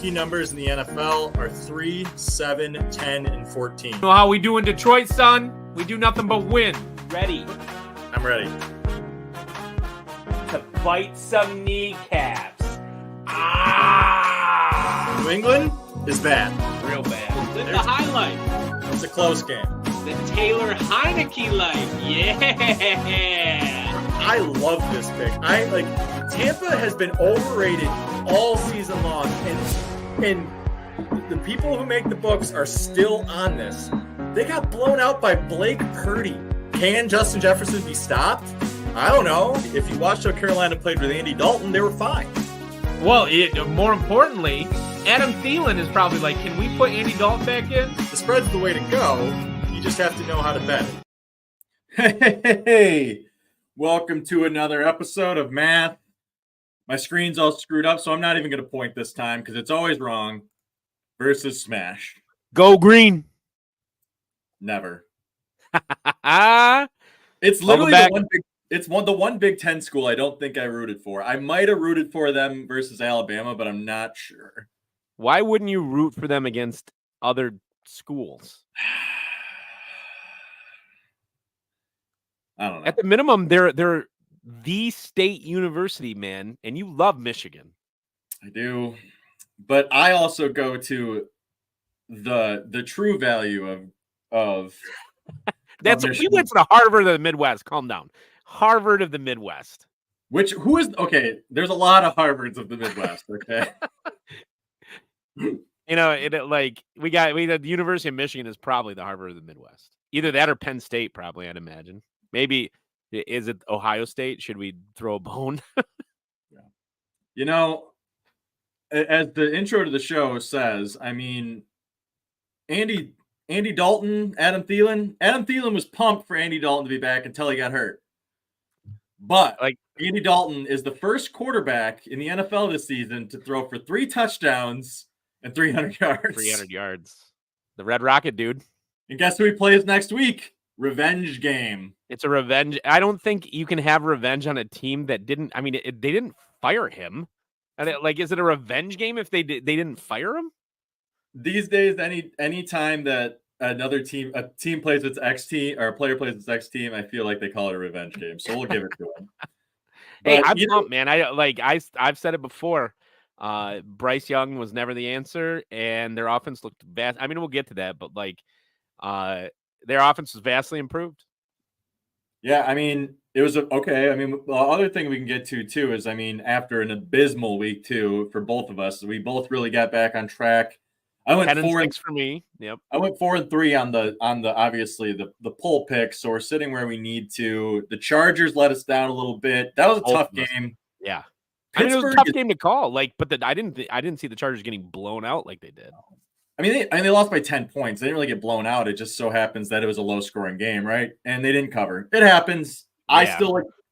key numbers in the NFL are 3, 7, 10, and 14. You know how we do in Detroit, son? We do nothing but win. Ready I'm ready. to bite some kneecaps. New England is bad. Real bad. Then the highlight. It's a close game. The Taylor Heineke life. Yeah. I love this pick. Tampa has been overrated all season long, and the people who make the books are still on this. They got blown out by Blake Purdy. Can Justin Jefferson be stopped? I don't know. If you watched how Carolina played with Andy Dalton, they were fine. Well, more importantly, Adam Thielen is probably like, can we put Andy Dalton back in? The spread's the way to go. You just have to know how to bet it. Hey, welcome to another episode of Math. My screen's all screwed up, so I'm not even going to point this time because it's always wrong. Versus Smash. Go green. Never. It's literally the one Big Ten school I don't think I rooted for. I might have rooted for them versus Alabama, but I'm not sure. Why wouldn't you root for them against other schools? I don't know. At the minimum, they're the state university, man, and you love Michigan. I do, but I also go to the true value of That's we went to the Harvard of the Midwest. Calm down. Harvard of the Midwest. Who is okay? There's a lot of Harvards of the Midwest. Okay. You know, we got the University of Michigan is probably the Harvard of the Midwest. Either that or Penn State, probably, I'd imagine. Maybe is it Ohio State? Should we throw a bone? Yeah. You know, as the intro to the show says, I mean, Andy Dalton, Adam Thielen. Adam Thielen was pumped for Andy Dalton to be back until he got hurt. But Andy Dalton is the first quarterback in the NFL this season to throw for 3 touchdowns and 300 yards. 300 yards. The Red Rocket, dude. And guess who he plays next week? Revenge game. It's a revenge. I don't think you can have revenge on a team that didn't. I mean, they didn't fire him. And is it a revenge game if they didn't fire him? These days, any time that a team plays its ex team or a player plays its ex team, I feel like they call it a revenge game. So we'll give it to him. Hey, I'm pumped, man. I've said it before. Bryce Young was never the answer, and their offense looked vast. I mean, we'll get to that, but their offense was vastly improved. Yeah, I mean, it was okay. I mean, the other thing we can get to too is, I mean, after an abysmal week 2 for both of us, we both really got back on track. I went 10-6 for me. Yep. I went 4-3 on the obviously the poll pick, so we're sitting where we need to. The Chargers let us down a little bit. That was a tough game. Yeah. Pittsburgh, I mean, it was a tough game to call. I didn't see the Chargers getting blown out like they did. I mean, they lost by 10 points. They didn't really get blown out. It just so happens that it was a low-scoring game, right? And they didn't cover. It happens. Yeah.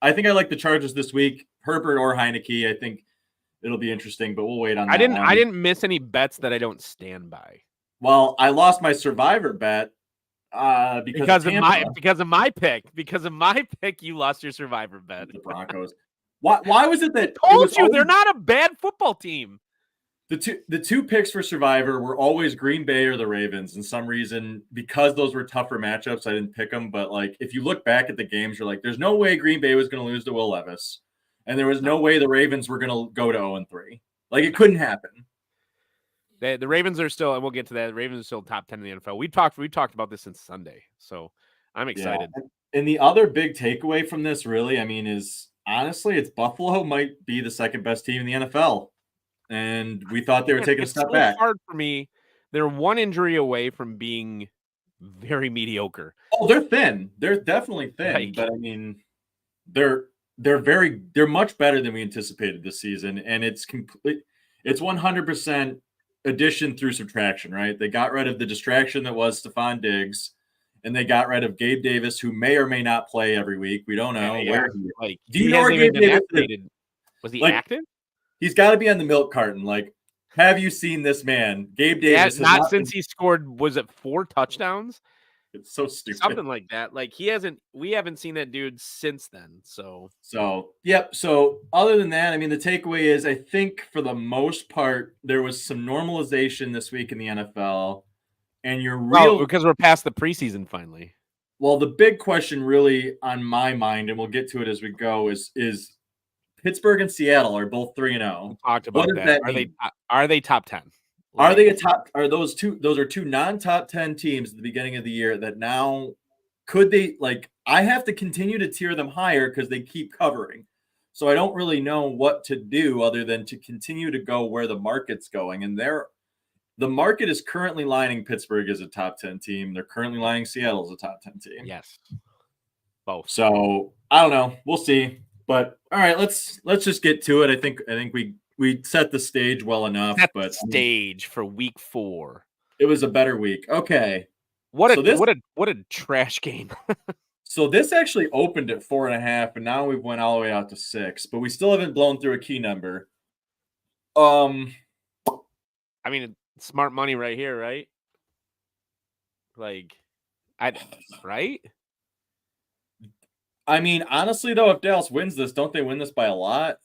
I think I like the Chargers this week. Herbert or Heineke. I think it'll be interesting, but we'll wait on that. I didn't miss any bets that I don't stand by. Well, I lost my Survivor bet because of my pick. Because of my pick, you lost your Survivor bet. The Broncos. Why was it that they're not a bad football team? The two picks for Survivor were always Green Bay or the Ravens. And some reason, because those were tougher matchups, I didn't pick them. But if you look back at the games, you're like, there's no way Green Bay was going to lose to Will Levis. And there was no way the Ravens were going to go to 0-3. It couldn't happen. The Ravens are still, and we'll get to that. The Ravens are still top 10 in the NFL. We talked about this since Sunday, so I'm excited. Yeah. And the other big takeaway from this, really, I mean, is honestly, it's Buffalo might be the second best team in the NFL, and we thought they were taking a step back. It's hard for me. They're one injury away from being very mediocre. Oh, they're thin. They're definitely thin, but I mean, they're much better than we anticipated this season, and it's 100% addition through subtraction, right? They got rid of the distraction that was Stephon Diggs, and they got rid of Gabe Davis, who may or may not play every week. We don't know where he is. Do you know where Gabe Davis is? Was he active? He's got to be on the milk carton. Have you seen this man? Gabe Davis. Not since he scored, was it 4 touchdowns? It's so stupid. Something like that. Like we haven't seen that dude since then. So yep. So other than that, I mean, the takeaway is I think for the most part, there was some normalization this week in the NFL. And your because we're past the preseason finally. Well, the big question really on my mind, and we'll get to it as we go, is Pittsburgh and Seattle are both 3-0. Talked about what does that. mean? Are they top 10? Are they a top? Are those are two non-top 10 teams at the beginning of the year that now could they I have to continue to tier them higher because they keep covering. So I don't really know what to do other than to continue to go where the market's going. And the market is currently lining Pittsburgh as a top 10 team. They're currently lining Seattle as a top 10 team. Yes. Both. So I don't know. We'll see. But all right, let's just get to it. I think we set the stage well enough. Stage for week 4. It was a better week. Okay. What a trash game. So this actually opened at 4.5, and now we've went all the way out to 6, but we still haven't blown through a key number. I mean, smart money right here, right? Right? I mean, honestly, though, if Dallas wins this, don't they win this by a lot?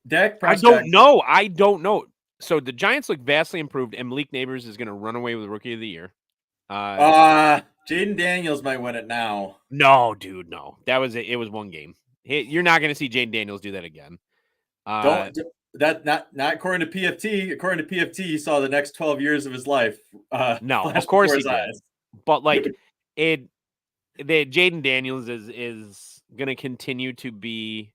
Dak Prescott. I don't know. So the Giants look vastly improved, and Malik Neighbors is going to run away with Rookie of the Year. Jaden Daniels might win it now. No, dude, no. It was one game. You're not going to see Jaden Daniels do that again. Not according to PFT. According to PFT, he saw the next 12 years of his life. No, of course he did. But Jaden Daniels is going to continue to be,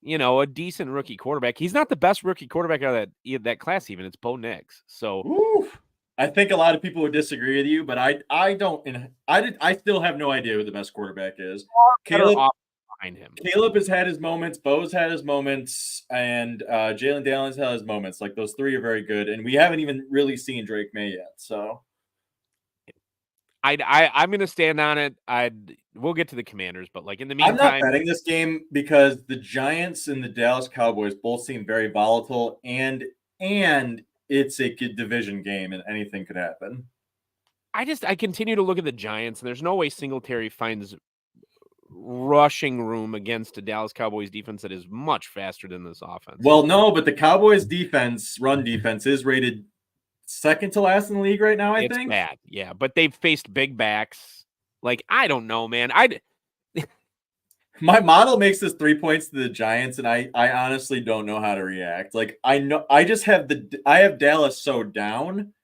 a decent rookie quarterback. He's not the best rookie quarterback out of that class. Even it's Bo Nix. So. Oof. I think a lot of people would disagree with you, but I don't. I still have no idea who the best quarterback is. Caleb behind him. Caleb has had his moments. Bo's had his moments, and Jalen Daniels had his moments. Like those three are very good, and we haven't even really seen Drake May yet. So, I'm going to stand on it. We'll get to the Commanders, but in the meantime, I'm not betting this game because the Giants and the Dallas Cowboys both seem very volatile, and it's a good division game, and anything could happen. I continue to look at the Giants, and there's no way Singletary finds rushing room against a Dallas Cowboys defense that is much faster than this offense. Well, no, but the Cowboys run defense is rated second to last in the league right now, I think. It's bad, yeah, but they've faced big backs. I don't know, man. My model makes this 3 points to the Giants, and I honestly don't know how to react. I have Dallas so down.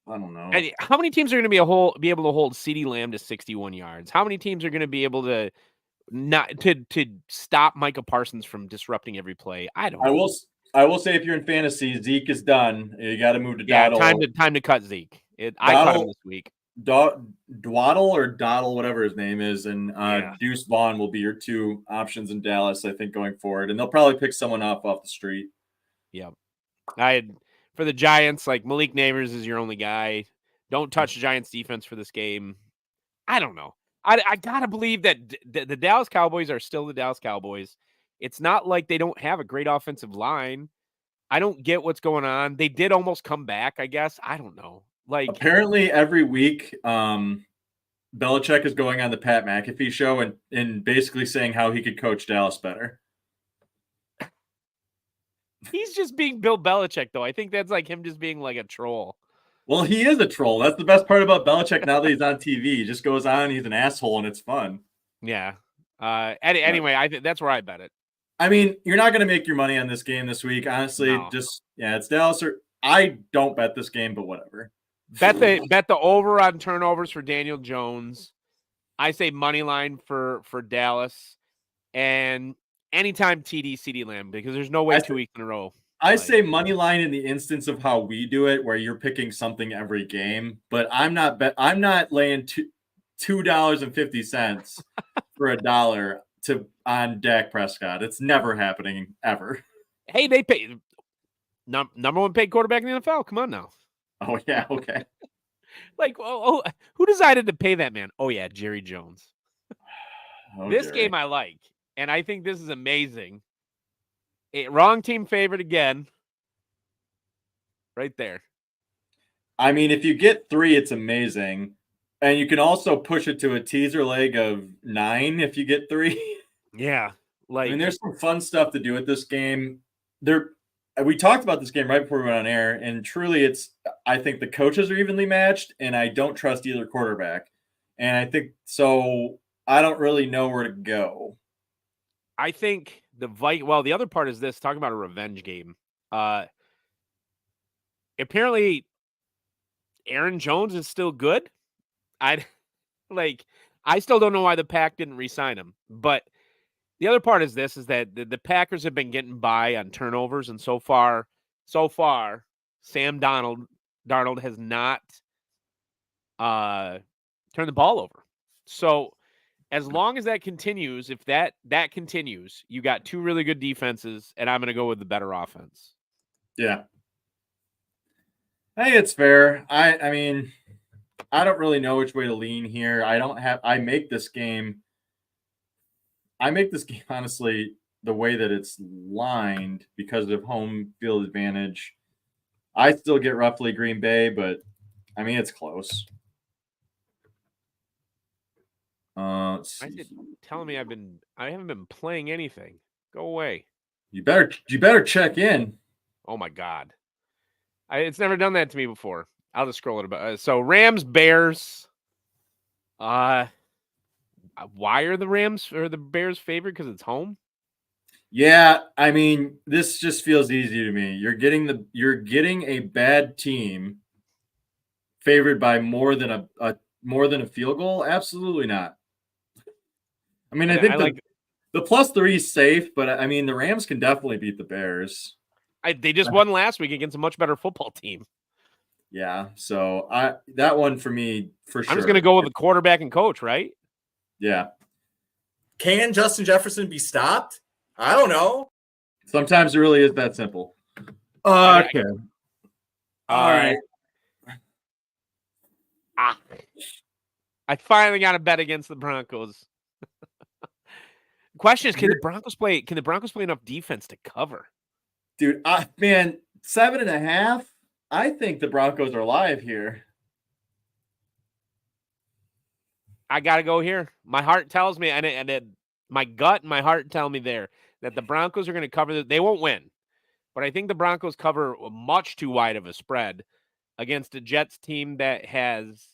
I don't know. How many teams are going to be able to hold CeeDee Lamb to 61 yards? How many teams are going to be able to to stop Micah Parsons from disrupting every play? I don't know. I will say if you're in fantasy, Zeke is done. You got to move to Dottle. Time to cut Zeke. I cut him this week. Dwaddle or Dottle, whatever his name is, and Deuce Vaughn will be your two options in Dallas, I think, going forward. And they'll probably pick someone off the street. Yeah. For the Giants, Malik Neighbors is your only guy. Don't touch the Giants defense for this game. I don't know. I got to believe that the Dallas Cowboys are still the Dallas Cowboys. It's not like they don't have a great offensive line. I don't get what's going on. They did almost come back, I guess. I don't know. Apparently every week, Belichick is going on the Pat McAfee show and basically saying how he could coach Dallas better. He's just being Bill Belichick, though. I think that's him just being a troll. Well, he is a troll. That's the best part about Belichick now that he's on TV. He just goes on, he's an asshole, and it's fun. Yeah. Anyway, I think that's where I bet it. I mean, you're not going to make your money on this game this week. Honestly, No. It's Dallas. I don't bet this game, but whatever. Bet the over on turnovers for Daniel Jones. I say money line for Dallas, and anytime TD CeeDee Lamb, because there's no way 2 weeks in a row. I say money line in the instance of how we do it, where you're picking something every game. But I'm not laying $2.50 for $1 on Dak Prescott. It's never happening ever. Hey, they pay number one paid quarterback in the NFL. Come on now. Oh, yeah, okay. Who decided to pay that man? Oh, yeah, Jerry Jones. This game I like, and I think this is amazing. Wrong team favorite again. Right there. I mean, if you get 3, it's amazing. And you can also push it to a teaser leg of 9 if you get 3. Yeah. I mean, Like, there's some fun stuff to do with this game. We talked about this game right before we went on air, and truly I think the coaches are evenly matched, and I don't trust either quarterback. And I think so I don't really know where to go. I think the other part is this, talking about a revenge game. Apparently Aaron Jones is still good. I still don't know why the Pack didn't re-sign him. But the other part is this, is that the Packers have been getting by on turnovers, and so far, Sam Darnold has not turned the ball over. So as long as that continues, if that continues, you got 2 really good defenses, and I'm going to go with the better offense. Yeah. I think it's fair. I mean, I don't really know which way to lean here. I make this game honestly the way that it's lined because of home field advantage. I still get roughly Green Bay, but I mean it's close. Telling me I haven't been playing anything. Go away. You better check in. Oh my God. It's never done that to me before. I'll just scroll it about. So Rams, Bears. Why are the Rams or the Bears favored? Because it's home? Yeah, I mean, this just feels easy to me. You're getting a bad team favored by more than a field goal. Absolutely not. I mean, I think the +3 is safe, but I mean, the Rams can definitely beat the Bears. They just won last week against a much better football team. Yeah, so that one for me for sure. I'm just going to go with the quarterback and coach, right? Yeah. Can Justin Jefferson be stopped? I don't know. Sometimes it really is that simple. Okay. All right. I finally got a bet against the Broncos. Question is, can the Broncos play enough defense to cover? Dude, man, 7.5. I think the Broncos are live here. I got to go here. My heart tells me, and my gut and my heart tell me there that the Broncos are going to cover. They won't win, but I think the Broncos cover much too wide of a spread against a Jets team that has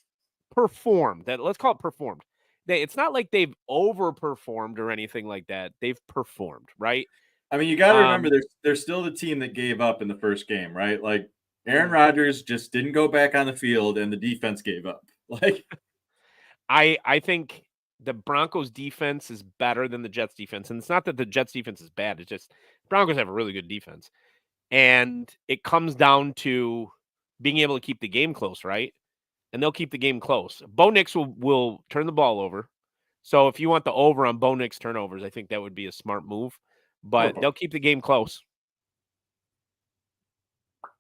performed. Let's call it performed. It's not like they've overperformed or anything like that. They've performed, right? I mean, you got to remember, they're still the team that gave up in the first game, right? Like Aaron Rodgers just didn't go back on the field, and the defense gave up. Like, I think the Broncos defense is better than the Jets defense, and it's not that the Jets defense is bad. It's just Broncos have a really good defense, and it comes down to being able to keep the game close, right? And they'll keep the game close. Bo Nix will turn the ball over. So if you want the over on Bo Nix turnovers, I think that would be a smart move. But they'll keep the game close.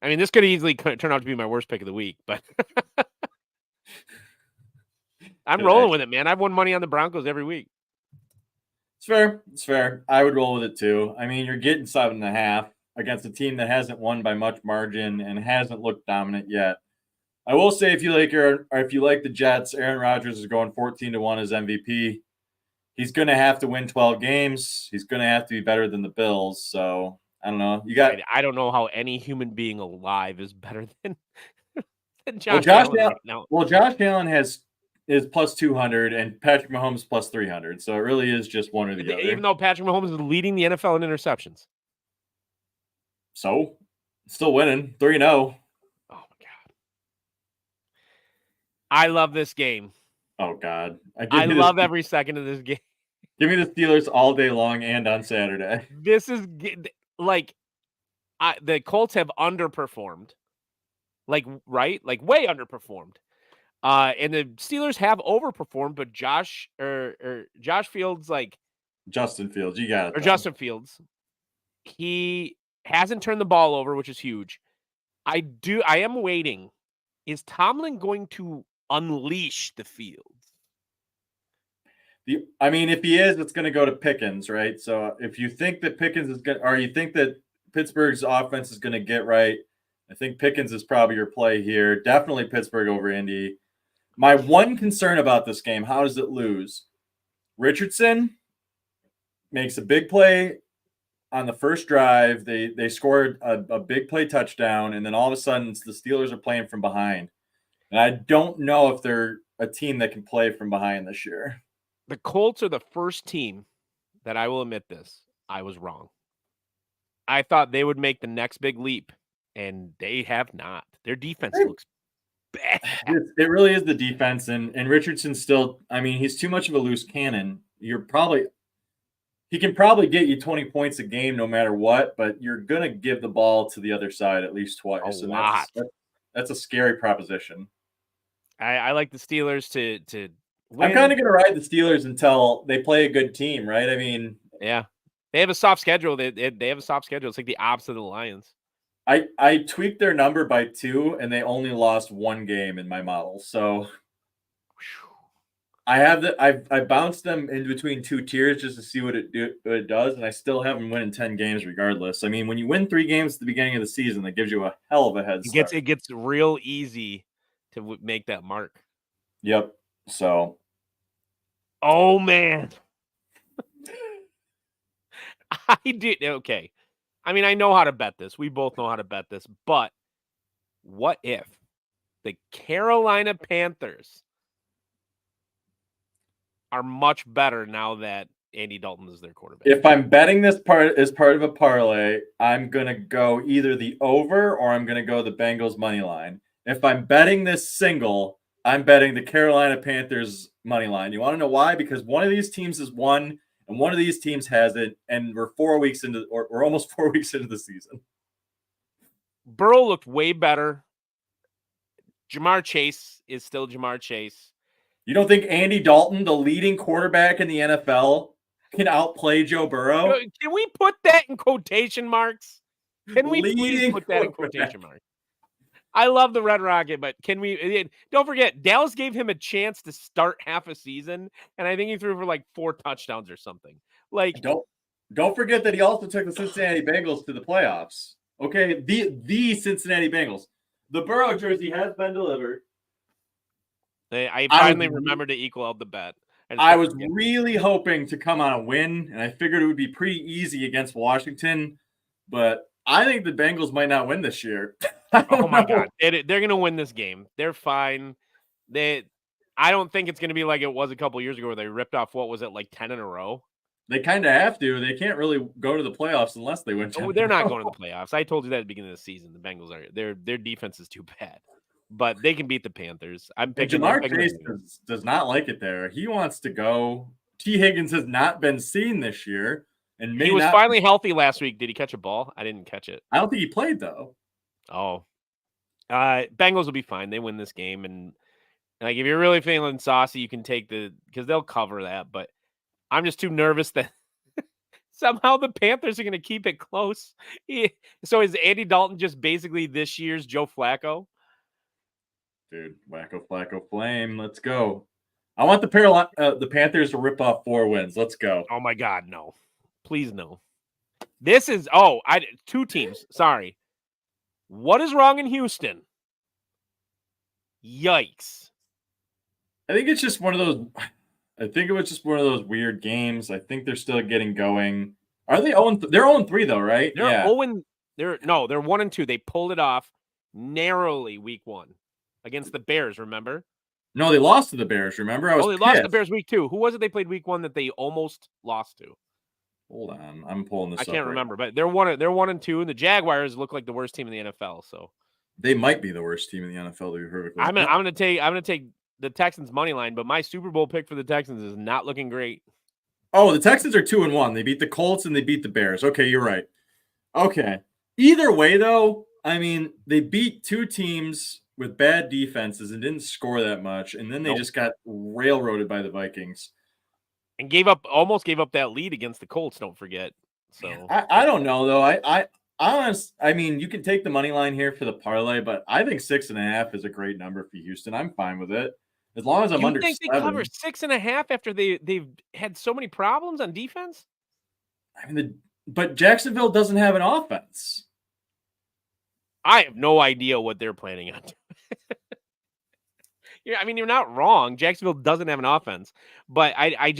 I mean, this could easily turn out to be my worst pick of the week, but I'm rolling with it, man. I've won money on the Broncos every week. It's fair. It's fair. I would roll with it too. I mean, you're getting 7.5 against a team that hasn't won by much margin and hasn't looked dominant yet. I will say, if you like the Jets, Aaron Rodgers is going 14-1 as MVP. He's going to have to win 12 games. He's going to have to be better than the Bills. So I don't know. I don't know how any human being alive is better than Josh Allen. Well, Josh Allen is +200 and Patrick Mahomes +300. So it really is just one or the other. Even though Patrick Mahomes is leading the NFL in interceptions. So still winning 3-0. Oh my God. I love this game. Oh God. I love every second of this game. Give me the Steelers all day long and on Saturday. This is like the Colts have underperformed. Like, right? Like way underperformed. And the Steelers have overperformed, but Josh Fields, like Justin Fields, you got it. Or Justin Fields. He hasn't turned the ball over, which is huge. I am waiting. Is Tomlin going to unleash the field? I mean, if he is, it's going to go to Pickens, right? So if you think that Pickens is good, or you think that Pittsburgh's offense is going to get right, I think Pickens is probably your play here. Definitely Pittsburgh over Indy. My one concern about this game, how does it lose? Richardson makes a big play on the first drive. They scored a big play touchdown, and then all of a sudden the Steelers are playing from behind. And I don't know if they're a team that can play from behind this year. The Colts are the first team that I will admit this. I was wrong. I thought they would make the next big leap, and they have not. Their defense looks bad. It really is the defense, and Richardson still, I mean, he's too much of a loose cannon. He can probably get you 20 points a game no matter what, but you're going to give the ball to the other side at least twice. A lot. That's a scary proposition. I like the Steelers to win. I'm kind of going to ride the Steelers until they play a good team, right? I mean, yeah. They have a soft schedule. They have a soft schedule. It's like the opposite of the Lions. I tweaked their number by 2, and they only lost 1 game in my model. So I bounced them in between 2 tiers just to see what it does, and I still have them winning 10 games regardless. I mean, when you win 3 games at the beginning of the season, that gives you a hell of a head start. It gets real easy to make that mark. Yep. So. Oh man. I did okay. I mean, I know how to bet this. We both know how to bet this, but what if the Carolina Panthers are much better now that Andy Dalton is their quarterback? If I'm betting this part as part of a parlay, I'm going to go either the over or I'm going to go the Bengals money line. If I'm betting this single, I'm betting the Carolina Panthers money line. You want to know why? Because one of these teams has won and one of these teams hasn't, and we're 4 weeks into, or we're almost 4 weeks into the season. Burrow looked way better. Jamar Chase is still Jamar Chase. You don't think Andy Dalton, the leading quarterback in the NFL, can outplay Joe Burrow? Can we put that in quotation marks? Can we please put that in quotation marks? I love the Red Rocket, but can we? Don't forget, Dallas gave him a chance to start half a season, and I think he threw for like 4 touchdowns or something. Like, don't forget that he also took the Cincinnati Bengals to the playoffs. Okay, the Cincinnati Bengals. The Burrow jersey has been delivered. I finally remembered to equal out the bet. I was really hoping to come on a win, and I figured it would be pretty easy against Washington, but I think the Bengals might not win this year. Oh my God. They're going to win this game. They're fine. I don't think it's going to be like it was a couple years ago where they ripped off, what was it, like 10 in a row? They kind of have to. They can't really go to the playoffs unless they win 10. Oh, they're not going to the playoffs. I told you that at the beginning of the season. The Bengals their defense is too bad. But they can beat the Panthers. I'm picking Jamar Chase does not like it there. He wants to go. T. Higgins has not been seen this year. And he was finally healthy last week. Did he catch a ball? I didn't catch it. I don't think he played, though. Oh. Bengals will be fine. They win this game. And like, if you're really feeling saucy, you can take because they'll cover that. But I'm just too nervous that somehow the Panthers are going to keep it close. So is Andy Dalton just basically this year's Joe Flacco? Dude, Wacko Flacco Flame. Let's go. I want the Panthers to rip off 4 wins. Let's go. Oh, my God, no. Please, no. This is, 2 teams. Sorry. What is wrong in Houston? Yikes. I think it's just one of those. I think it was just one of those weird games. I think they're still getting going. Are they 0-3? They're 0-3 though, right? They're 0. They're 1-2. They pulled it off narrowly week 1 against the Bears. Remember? No, they lost to the Bears. Remember? They lost to the Bears week 2. Who was it they played week 1 that they almost lost to? Hold on, I'm pulling this. I can't remember, but they're 1-2, and the Jaguars look like the worst team in the NFL. So they might be the worst team in the NFL. To be perfectly, I'm gonna take the Texans money line, but my Super Bowl pick for the Texans is not looking great. Oh, the Texans are 2-1. They beat the Colts and they beat the Bears. Okay, you're right. Okay. Either way, though, I mean, they beat 2 teams with bad defenses and didn't score that much, and then they just got railroaded by the Vikings. And almost gave up that lead against the Colts, don't forget. So I don't know, though. I mean, you can take the money line here for the parlay, but I think 6.5 is a great number for Houston. I'm fine with it. As long as I'm under 7. You think they cover 6.5 after they've had so many problems on defense? I mean, but Jacksonville doesn't have an offense. I have no idea what they're planning on doing. Yeah, I mean, you're not wrong. Jacksonville doesn't have an offense, but I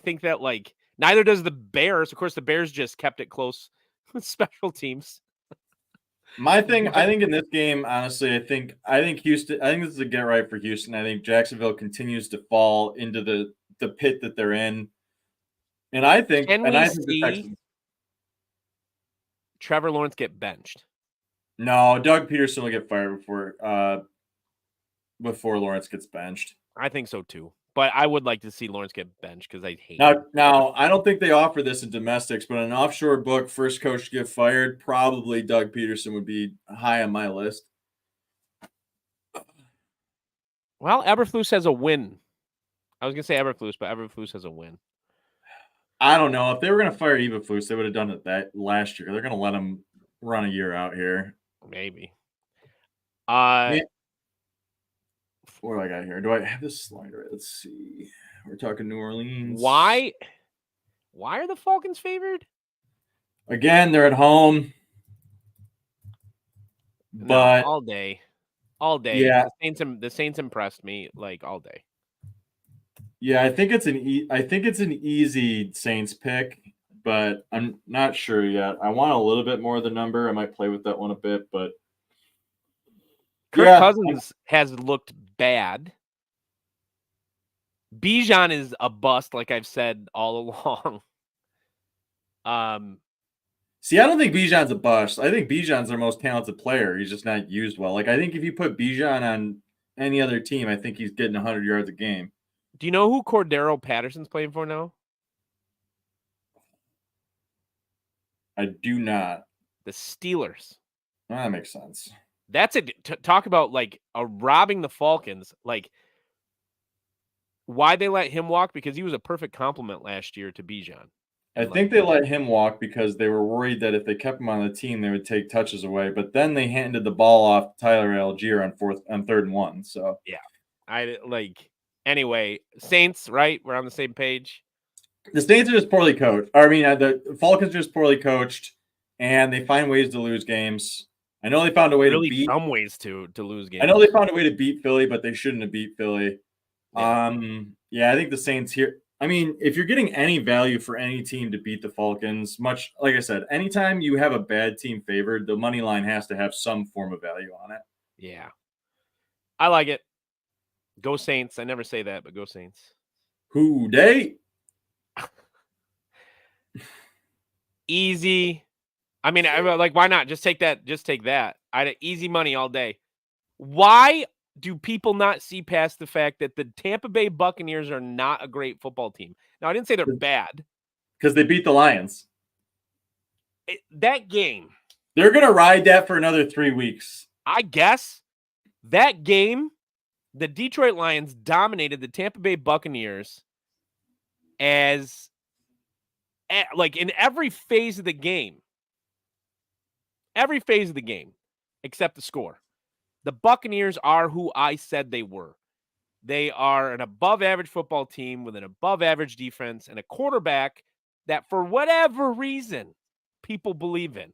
think that like neither does the Bears. Of course, the Bears just kept it close with special teams. My thing, I think in this game, honestly, I think Houston. I think this is a get right for Houston. I think Jacksonville continues to fall into the pit that they're in, and I think the Texans. Trevor Lawrence get benched? No, Doug Peterson will get fired before Lawrence gets benched. I think so too. But I would like to see Lawrence get benched because I hate him. Now, I don't think they offer this in domestics, but an offshore book, first coach to get fired, probably Doug Peterson would be high on my list. Well, Eberflus has a win. I was going to say Eberflus, but Eberflus has a win. I don't know. If they were going to fire Eberflus, they would have done it that last year. They're going to let him run a year out here. Maybe. What do I got here? Do I have this slider? Let's see. We're talking New Orleans. Why are the Falcons favored? Again, they're at home. But all day. Yeah. The Saints impressed me like all day. Yeah, I think it's an easy Saints pick, but I'm not sure yet. I want a little bit more of the number. I might play with that one a bit, but Kirk Cousins has looked bad. Bijan is a bust, like I've said all along. See, I don't think Bijan's a bust. I think Bijan's their most talented player. He's just not used well. Like, I think if you put Bijan on any other team, I think he's getting 100 yards a game. Do you know who Cordero Patterson's playing for now? I do not. The Steelers. That makes sense. That's it. Talk about like robbing the Falcons. Like, why they let him walk? Because he was a perfect complement last year to Bijan. I think they let him walk because they were worried that if they kept him on the team, they would take touches away. But then they handed the ball off to Tyler Algier on 3rd and 1. So yeah, Anyway, Saints, right? We're on the same page. The Saints are just poorly coached. The Falcons are just poorly coached, and they find ways to lose games. I know they found a way to beat some ways to lose games. I know they found a way to beat Philly, but they shouldn't have beat Philly. Yeah. I think the Saints here. I mean, if you're getting any value for any team to beat the Falcons, much like I said, anytime you have a bad team favored, the money line has to have some form of value on it. Yeah, I like it. Go Saints. I never say that, but go Saints. Who dey? Easy. I mean, why not? Just take that. Just take that. Easy money all day. Why do people not see past the fact that the Tampa Bay Buccaneers are not a great football team? Now, I didn't say they're bad. Because they beat the Lions. That game. They're going to ride that for another 3 weeks. I guess. That game, the Detroit Lions dominated the Tampa Bay Buccaneers in every phase of the game. Every phase of the game, except the score. The Buccaneers are who I said they were. They are an above-average football team with an above-average defense and a quarterback that, for whatever reason, people believe in.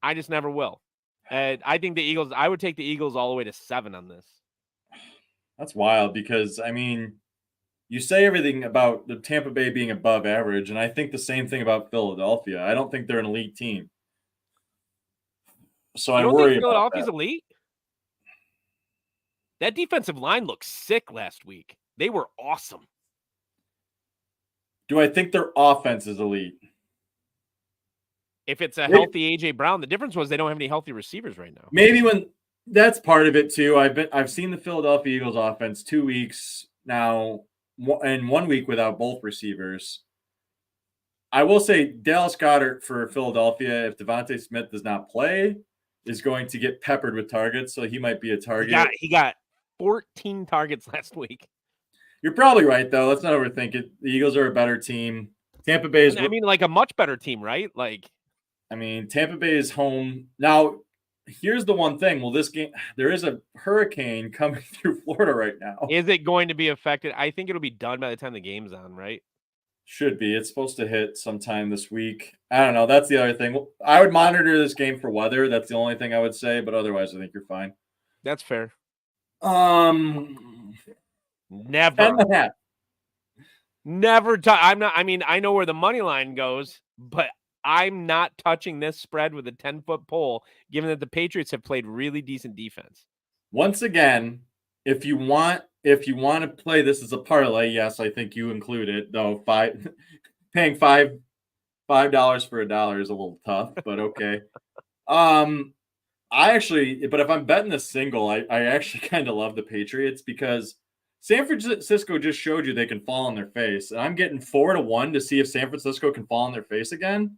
I just never will. And I think the Eagles, I would take the Eagles all the way to 7 on this. That's wild because, I mean, you say everything about the Tampa Bay being above average, and I think the same thing about Philadelphia. I don't think they're an elite team. So I worry about Philadelphia's elite? That defensive line looked sick last week. They were awesome. Do I think their offense is elite? If it's a healthy A.J. Brown, the difference was they don't have any healthy receivers right now. Maybe when that's part of it too. I've seen the Philadelphia Eagles offense 2 weeks now, and 1 week without both receivers. I will say Dallas Goedert for Philadelphia, if Devontae Smith does not play, is going to get peppered with targets, so he might be a target. He got 14 targets last week. You're probably right, though. Let's not overthink it. The Eagles are a better team. Tampa Bay is. I mean, like a much better team, right? Tampa Bay is home now. Here's the one thing. Well, this game, there is a hurricane coming through Florida right now. Is it going to be affected? I think it'll be done by the time the game's on, right? Should be. It's supposed to hit sometime this week. I don't know. That's the other thing. I would monitor this game for weather. That's the only thing I would say. But otherwise, I think you're fine. That's fair. Never. 10.5. Never. I'm not. I mean, I know where the money line goes, but I'm not touching this spread with a 10-foot pole, given that the Patriots have played really decent defense. Once again, if you want to play this as a parlay, yes, I think you include it. Though paying $5 for a dollar is a little tough, but okay. But if I'm betting a single, I actually kind of love the Patriots because San Francisco just showed you they can fall on their face. And I'm getting 4-1 to see if San Francisco can fall on their face again.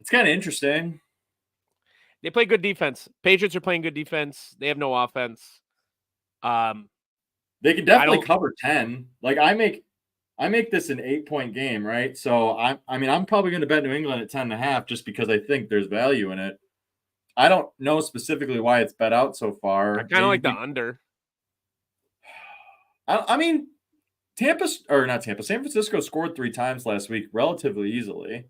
It's kind of interesting. They play good defense. Patriots are playing good defense. They have no offense. They can definitely cover 10. Like I make this an 8-point game, right? So I'm probably going to bet New England at 10.5 just because I think there's value in it. I don't know specifically why it's bet out so far. I kind of like the under. I mean, San Francisco scored 3 times last week relatively easily.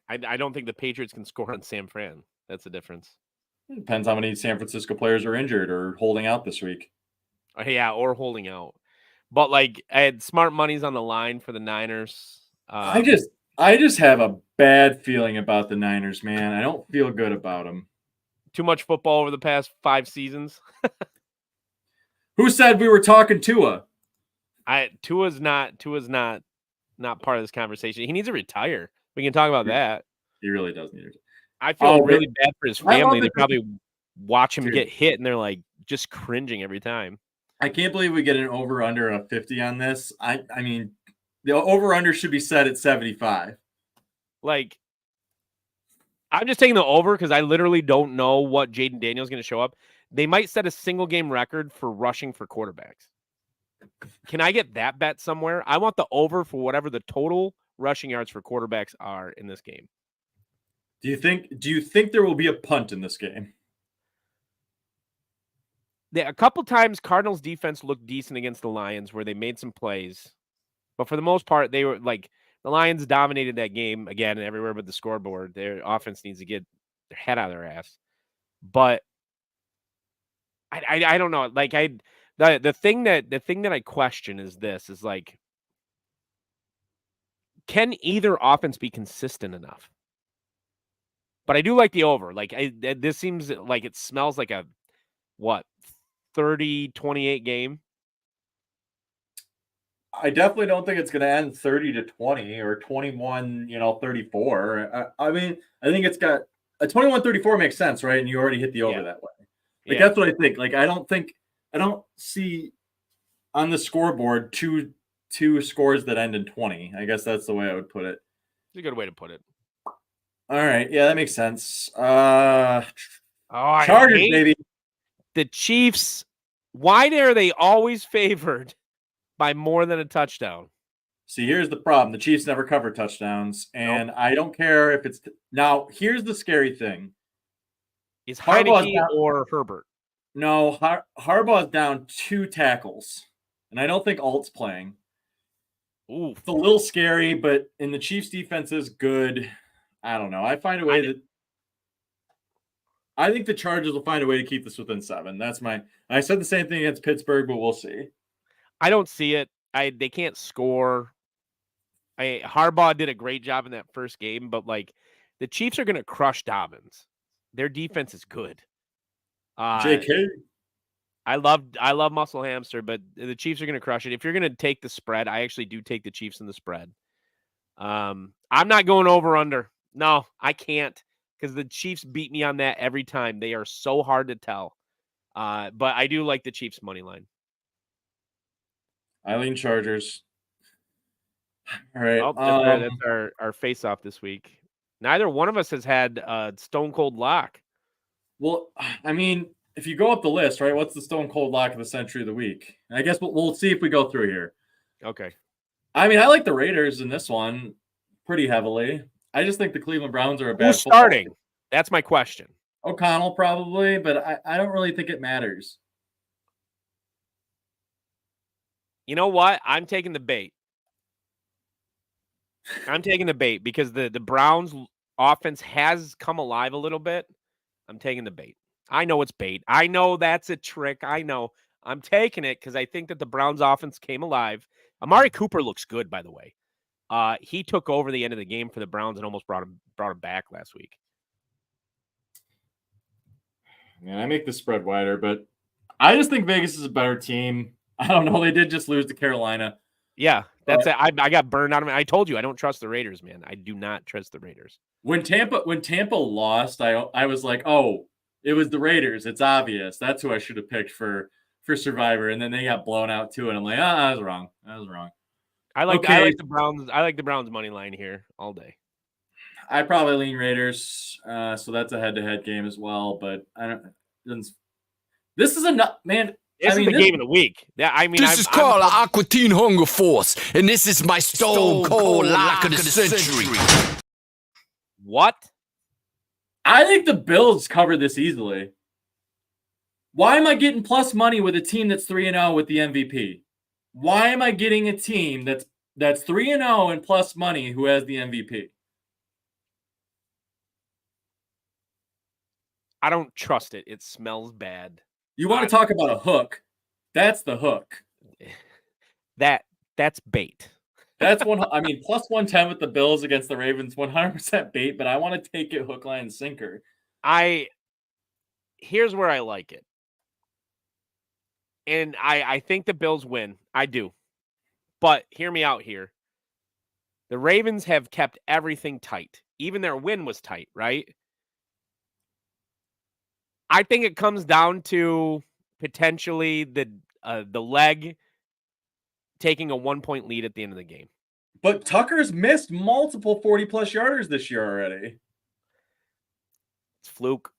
I don't think the Patriots can score on San Fran. That's the difference. It depends how many San Francisco players are injured or holding out this week. Yeah, or holding out. But like, I had smart money's on the line for the Niners. I just have a bad feeling about the Niners, man. I don't feel good about them. Too much football over the past 5 seasons. Who said we were talking Tua? Tua's not part of this conversation. He needs to retire. We can talk about that. He really does need to. I feel really bad for his family. They probably watch him get hit, and they're like just cringing every time. I can't believe we get an over-under of 50 on this. I mean, the over-under should be set at 75. Like, I'm just taking the over because I literally don't know what Jaden Daniels is going to show up. They might set a single-game record for rushing for quarterbacks. Can I get that bet somewhere? I want the over for whatever the total rushing yards for quarterbacks are in this game. Do you think there will be a punt in this game? A couple times Cardinals defense looked decent against the Lions where they made some plays. But for the most part, they were like the Lions dominated that game again everywhere but the scoreboard. Their offense needs to get their head out of their ass. But I don't know. Like the thing that I question is this is like, can either offense be consistent enough? But I do like the over. Like this seems like it smells like a 30-28 game. I definitely don't think it's going to end 30-20 or 21-34. I mean, I think it's got a 21-34 makes sense, right? And you already hit the over that way. Like that's what I think. Like I don't see on the scoreboard two scores that end in 20. I guess that's the way I would put it. It's a good way to put it. All right. Yeah, that makes sense. Chargers, baby. The Chiefs, why are they always favored by more than a touchdown? See, here's the problem. The Chiefs never cover touchdowns, and I don't care if it's now. Here's the scary thing: is Heineke or Herbert? No, Harbaugh's down 2 tackles, and I don't think Alt's playing. Ooh, it's a little scary, but in the Chiefs' defense is good. I don't know. I think the Chargers will find a way to keep this within 7. I said the same thing against Pittsburgh, but we'll see. I don't see it. They can't score. Harbaugh did a great job in that first game, but like the Chiefs are going to crush Dobbins. Their defense is good. JK. I love Muscle Hamster, but the Chiefs are going to crush it. If you're going to take the spread, I actually do take the Chiefs in the spread. I'm not going over under. No, I can't because the Chiefs beat me on that every time. They are so hard to tell. But I do like the Chiefs money line. I lean Chargers. All right. Oh, that's our face-off this week. Neither one of us has had a stone cold lock. Well, I mean, if you go up the list, right, what's the stone cold lock of the century of the week? And I guess we'll see if we go through here. Okay. I mean, I like the Raiders in this one pretty heavily. I just think the Cleveland Browns are a bad Who's starting? That's my question. O'Connell probably, but I don't really think it matters. You know what? I'm taking the bait. I'm taking the bait because the Browns offense has come alive a little bit. I'm taking the bait. I know it's bait. I know that's a trick. I know. I'm taking it because I think that the Browns offense came alive. Amari Cooper looks good, by the way. He took over the end of the game for the Browns and almost brought him back last week. Man, I make the spread wider, but I just think Vegas is a better team. I don't know. They did just lose to Carolina. Yeah, that's it. I got burned out of it. I told you I don't trust the Raiders, man. I do not trust the Raiders. When Tampa lost, I was like, oh, it was the Raiders. It's obvious. That's who I should have picked for Survivor. And then they got blown out too. And I'm like, I was wrong. I like the Browns. I like the Browns money line here all day. I probably lean Raiders. So that's a head-to-head game as well. But I don't. This is enough, man. This is the game of the week. Yeah, I mean, this is called the Aqua Teen Hunger Force, and this is my stone cold lock of the century. What? I think the Bills cover this easily. Why am I getting plus money with a team that's 3-0 with the MVP? Why am I getting a team that's 3-0 and plus money who has the MVP? I don't trust it. It smells bad. You want to talk about a hook? That's the hook. That's bait. That's one. I mean, plus 110 with the Bills against the Ravens, 100% bait. But I want to take it hook, line, and sinker. Here's where I like it, and I think the Bills win. I do, but hear me out here. The Ravens have kept everything tight. Even their win was tight, right? I think it comes down to potentially the leg taking a 1-point lead at the end of the game. But Tucker's missed multiple 40-plus yarders this year already. It's fluke.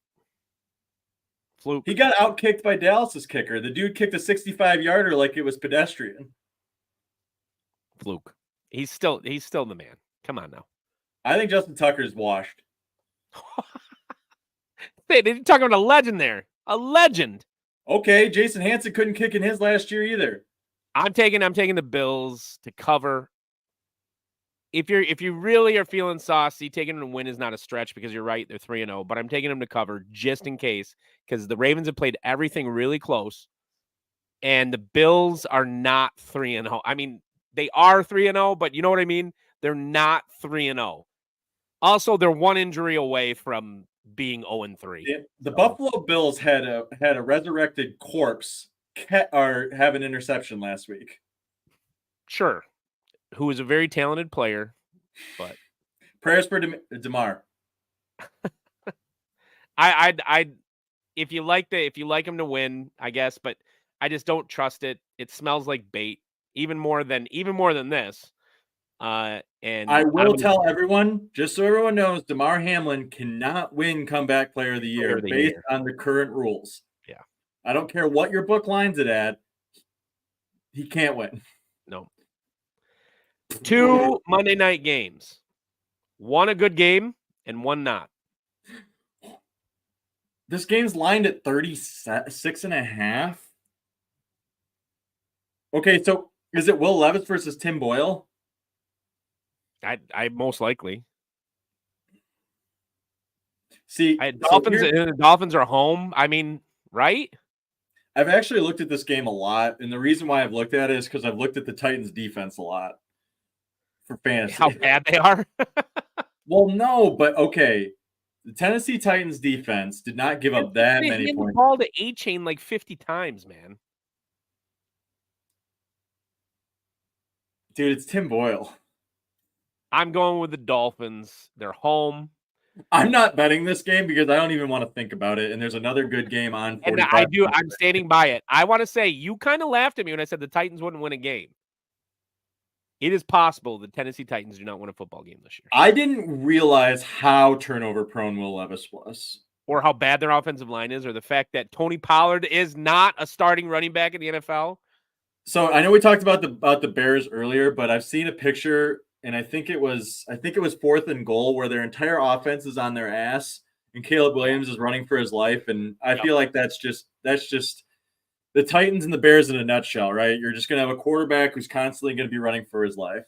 He got outkicked by Dallas's kicker. The dude kicked a 65-yarder like it was pedestrian. Fluke. He's still the man. Come on now. I think Justin Tucker's washed. They're talking about a legend there. A legend. Okay, Jason Hanson couldn't kick in his last year either. I'm taking the Bills to cover. If you really are feeling saucy, taking them to win is not a stretch because you're right, they're 3-0, but I'm taking them to cover just in case because the Ravens have played everything really close and the Bills are not 3-0. I mean, they are 3-0, but you know what I mean? They're not 3-0. Also, they're one injury away from being 0-3. Yeah, the Buffalo Bills had a resurrected corpse or have an interception last week. Sure. Who is a very talented player, but prayers for DeMar. I if you like him to win, I guess, but I just don't trust it. It smells like bait, even more than this. And I will tell everyone, just so everyone knows, DeMar Hamlin cannot win comeback player of the year based on the current rules. Yeah. I don't care what your book lines it at. He can't win. No. 2 Monday night games. One a good game and one not. This game's lined at 36.5. Okay, so is it Will Levis versus Tim Boyle? I most likely. See, the Dolphins are home. I mean, right? I've actually looked at this game a lot, and the reason why I've looked at it is because I've looked at the Titans' defense a lot for fantasy. How bad they are? Well, no, but okay. The Tennessee Titans defense did not give up that many points. They the ball to A-Chain like 50 times, man. Dude, it's Tim Boyle. I'm going with the Dolphins. They're home. I'm not betting this game because I don't even want to think about it. And there's another good game on. And I do. I'm standing by it. I want to say you kind of laughed at me when I said the Titans wouldn't win a game. It is possible the Tennessee Titans do not win a football game this year. I didn't realize how turnover prone Will Levis was. Or how bad their offensive line is, or the fact that Tony Pollard is not a starting running back in the NFL. So I know we talked about the Bears earlier, but I've seen a picture, and I think it was 4th and goal where their entire offense is on their ass, and Caleb Williams is running for his life. And I feel like that's just the Titans and the Bears in a nutshell, right? You're just going to have a quarterback who's constantly going to be running for his life.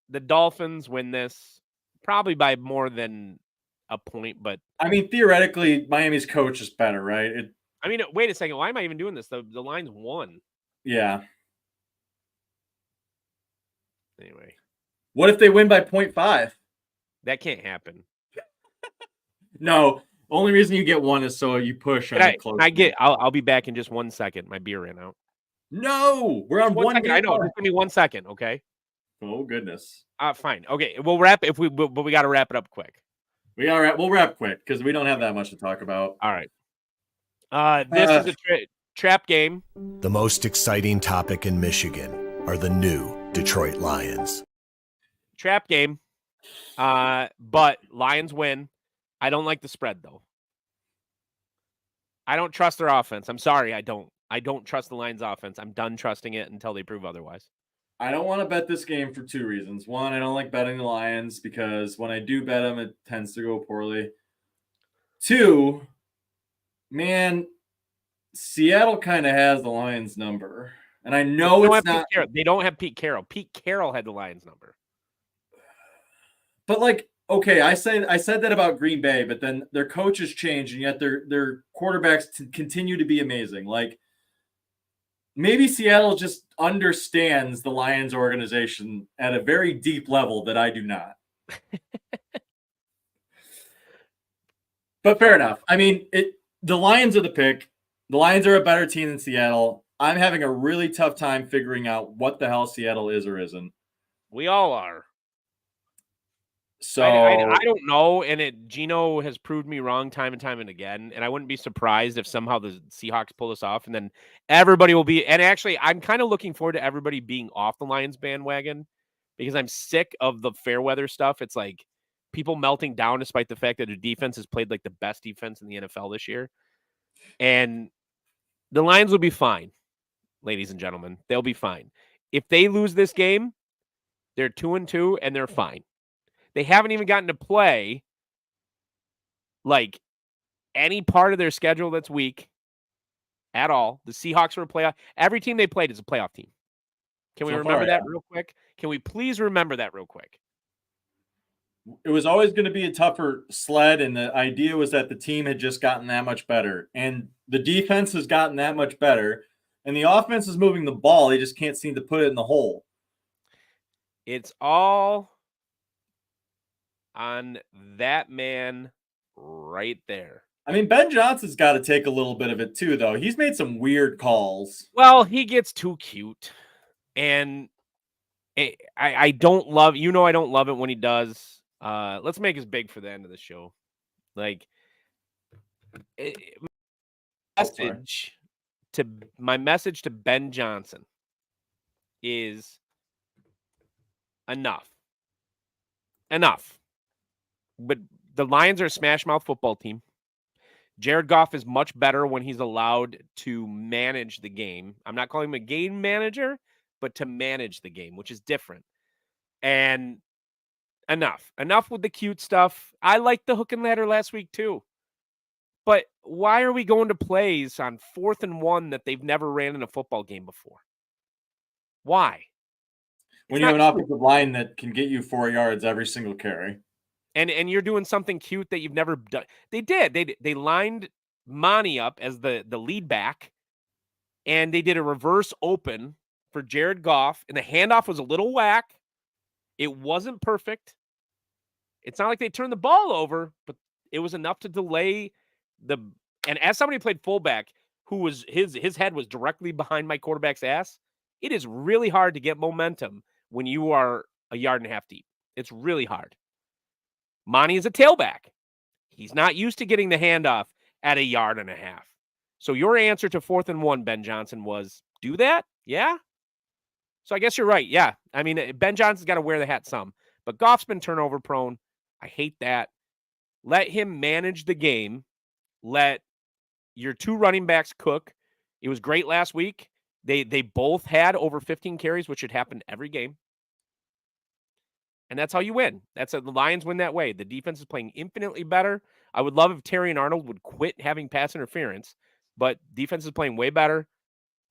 the Dolphins win this probably by more than a point, but I mean, theoretically, Miami's coach is better, right? Wait a second. Why am I even doing this? The line's 1. Yeah. Anyway, What if they win by 0.5? that can't happen. No. Only reason you get 1 is so you push on the close. I'll be back in just 1 second. My beer ran out. No, we're on Just 1 one second. I know. game. Just give me 1 second, okay? Oh goodness. Fine. Okay, we'll wrap but we got to wrap it up quick. We'll wrap quick because we don't have that much to talk about. All right. This is a trap game. The most exciting topic in Michigan are the new Detroit Lions. Trap game. But Lions win. I don't like the spread though. I don't trust their offense. I'm sorry, I don't. I don't trust the Lions offense. I'm done trusting it until they prove otherwise. I don't want to bet this game for 2 reasons. One, I don't like betting the Lions because when I do bet them, it tends to go poorly. 2, man, Seattle kind of has the Lions number. And I know it's not. They don't have Pete Carroll. Pete Carroll had the Lions number. But like, okay, I said that about Green Bay, but then their coaches change, and yet their quarterbacks continue to be amazing. Like, maybe Seattle just understands the Lions organization at a very deep level that I do not. But fair enough. I mean, the Lions are the pick. The Lions are a better team than Seattle. I'm having a really tough time figuring out what the hell Seattle is or isn't. We all are. So I don't know, and Gino has proved me wrong time and time and again, and I wouldn't be surprised if somehow the Seahawks pull this off, and then everybody will be. And actually, I'm kind of looking forward to everybody being off the Lions bandwagon because I'm sick of the fair weather stuff. It's like people melting down despite the fact that their defense has played like the best defense in the NFL this year, and the Lions will be fine, ladies and gentlemen. They'll be fine. If they lose this game, they're 2-2 and they're fine. They haven't even gotten to play like any part of their schedule that's weak at all. The Seahawks are a playoff. Every team they played is a playoff team. Can we remember that real quick? Can we please remember that real quick? It was always going to be a tougher sled, and the idea was that the team had just gotten that much better, and the defense has gotten that much better, and the offense is moving the ball. They just can't seem to put it in the hole. It's all on that man right there. I mean, Ben Johnson's got to take a little bit of it too, though. He's made some weird calls. Well, he gets too cute, and I don't love. I don't love it when he does. Let's make this big for the end of the show. Like, my message to Ben Johnson is enough. But the Lions are a smash mouth football team. Jared Goff is much better when he's allowed to manage the game. I'm not calling him a game manager, but to manage the game, which is different. And enough with the cute stuff. I liked the hook and ladder last week too. But why are we going to plays on 4th and 1 that they've never ran in a football game before? Why? When you have an offensive line that can get you 4 yards every single carry. And you're doing something cute that you've never done. They did. They lined Monty up as the lead back, and they did a reverse open for Jared Goff, and the handoff was a little whack. It wasn't perfect. It's not like they turned the ball over, but it was enough to delay and as somebody who played fullback, who was his head was directly behind my quarterback's ass, it is really hard to get momentum when you are a yard and a half deep. It's really hard. Monty is a tailback. He's not used to getting the handoff at a yard and a half. So your answer to 4th and 1, Ben Johnson, was do that? Yeah. So I guess you're right. Yeah. I mean, Ben Johnson's got to wear the hat some, but Goff's been turnover prone. I hate that. Let him manage the game. Let your 2 running backs cook. It was great last week. They both had over 15 carries, which should happen every game. And that's how you win. The Lions win that way. The defense is playing infinitely better. I would love if Terry and Arnold would quit having pass interference, but defense is playing way better.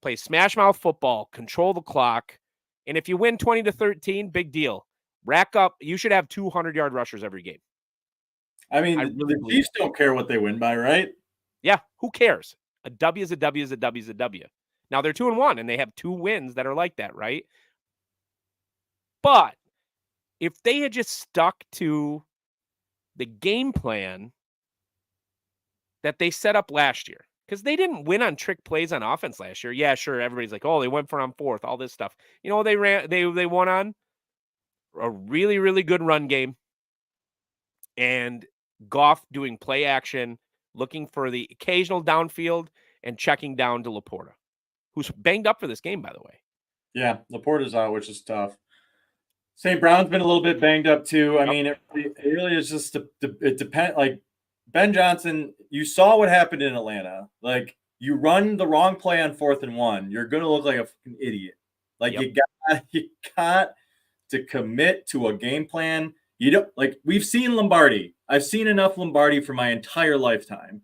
Play smash mouth football, control the clock. And if you win 20-13, big deal. Rack up. You should have 200-yard rushers every game. I mean, I really the believe Chiefs don't care what they win by, right? Yeah, who cares? A W is a W is a W is a W. Now they're 2-1, and they have 2 wins that are like that, right? But if they had just stuck to the game plan that they set up last year, because they didn't win on trick plays on offense last year. Yeah, sure. Everybody's like, oh, they went for on fourth, all this stuff. You know, they won on a really, really good run game. And Goff doing play action, looking for the occasional downfield and checking down to Laporta, who's banged up for this game, by the way. Yeah, Laporta's out, which is tough. St. Brown's been a little bit banged up too. I mean, it really is just it depends. Like Ben Johnson, you saw what happened in Atlanta. Like you run the wrong play on 4th and 1, you're gonna look like a fucking idiot. Like you got to commit to a game plan. You don't like we've seen Lombardi. I've seen enough Lombardi for my entire lifetime.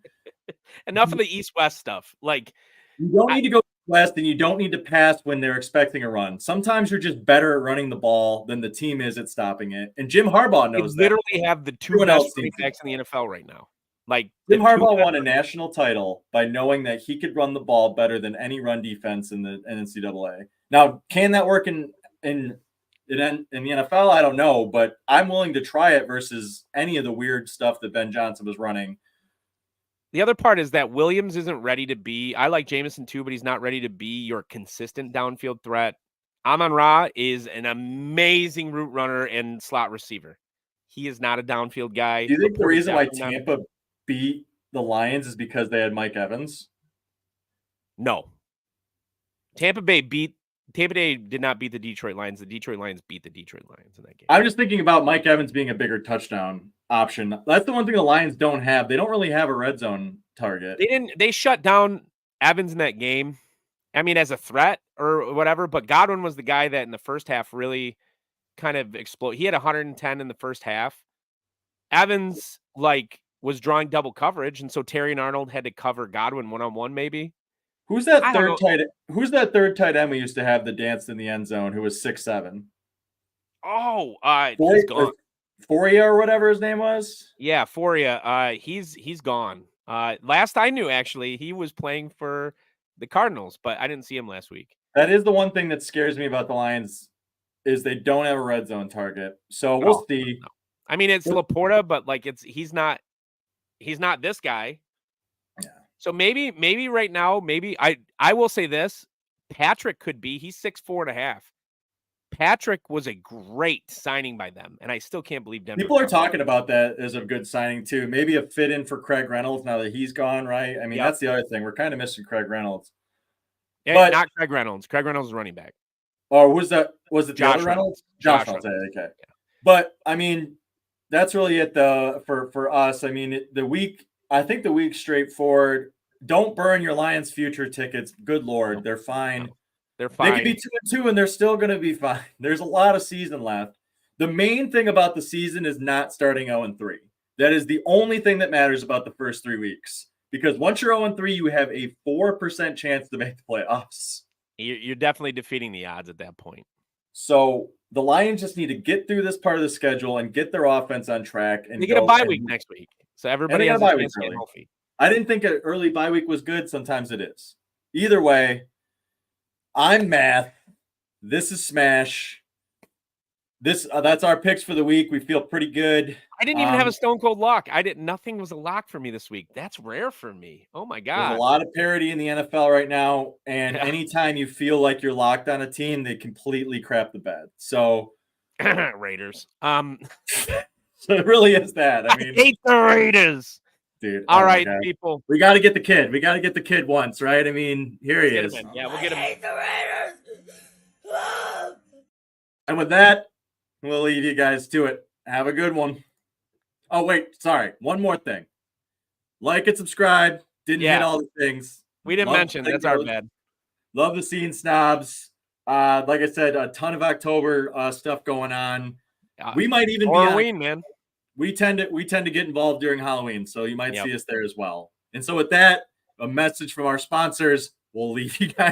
Enough of the East-West stuff. Like you don't need to go west, and you don't need to pass when they're expecting a run. Sometimes you're just better at running the ball than the team is at stopping it. And Jim Harbaugh knows that. Literally have the 2 best running backs in the NFL right now. Like Jim Harbaugh won a national title by knowing that he could run the ball better than any run defense in the NCAA. Now, can that work in the NFL? I don't know, but I'm willing to try it versus any of the weird stuff that Ben Johnson was running. The other part is that Williams isn't ready to be. I like Jameson too, but he's not ready to be your consistent downfield threat. Amon-Ra is an amazing route runner and slot receiver. He is not a downfield guy. Do you think the reason why Tampa beat the Lions is because they had Mike Evans? No. Tampa Bay did not beat the Detroit Lions. The Detroit Lions beat the Detroit Lions in that game. I'm just thinking about Mike Evans being a bigger touchdown option. That's the one thing the Lions don't have. They don't really have a red zone target. They shut down Evans in that game. I mean, as a threat or whatever, but Godwin was the guy that in the first half really kind of exploded. He had 110 in the first half. Evans was drawing double coverage, and so Terry and Arnold had to cover Godwin one-on-one maybe. Who's that third tight end we used to have that danced in the end zone who was 6'7"? Oh, he's gone. Foria or whatever his name was? Yeah, Foria. He's gone. Last I knew, actually, he was playing for the Cardinals, but I didn't see him last week. That is the one thing that scares me about the Lions is they don't have a red zone target. So we'll see. No. I mean, it's Laporta, but he's not this guy. Yeah. So maybe right now, I will say this. Patrick could be. He's 6'4.5". Patrick was a great signing by them, and I still can't believe Denver. People are talking about that as a good signing too. Maybe a fit in for Craig Reynolds now that he's gone, right? I mean, that's the other thing. We're kind of missing Craig Reynolds. Yeah, but not Craig Reynolds. Craig Reynolds is running back. Or was it Josh the other Reynolds? Josh Reynolds. Reynolds. Okay. Yeah. But I mean, that's really it for us. I mean, I think the week's straightforward. Don't burn your Lions future tickets. Good Lord, they're fine. No. They're fine. They could be 2-2 and they're still going to be fine. There's a lot of season left. The main thing about the season is not starting 0-3. That is the only thing that matters about the first 3 weeks. Because once you're 0-3, you have a 4% chance to make the playoffs. You're definitely defeating the odds at that point. So the Lions just need to get through this part of the schedule and get their offense on track. And they get a bye week next week. So everybody has a chance to get healthy. I didn't think an early bye week was good. Sometimes it is. Either way, I'm Math. This is Smash. That's our picks for the week. We feel pretty good. I didn't even have a stone cold lock. Nothing was a lock for me this week. That's rare for me. Oh my God. There's a lot of parity in the NFL right now. And anytime you feel like you're locked on a team, they completely crap the bed. So Raiders. So it really is that. I mean, hate the Raiders. Dude. All right, people. We got to get the kid. We got to get the kid once, right? I mean, here he is. Yeah, we'll get him. And with that, we'll leave you guys to it. Have a good one. Oh, wait. Sorry. One more thing. Like and subscribe. Didn't hit all the things. We didn't mention. That's our bad. Love the scene, Snobs. Like I said, a ton of October stuff going on. We might even be Halloween, man. We tend to get involved during Halloween, so you might see us there as well. And so with that, a message from our sponsors. We'll leave you guys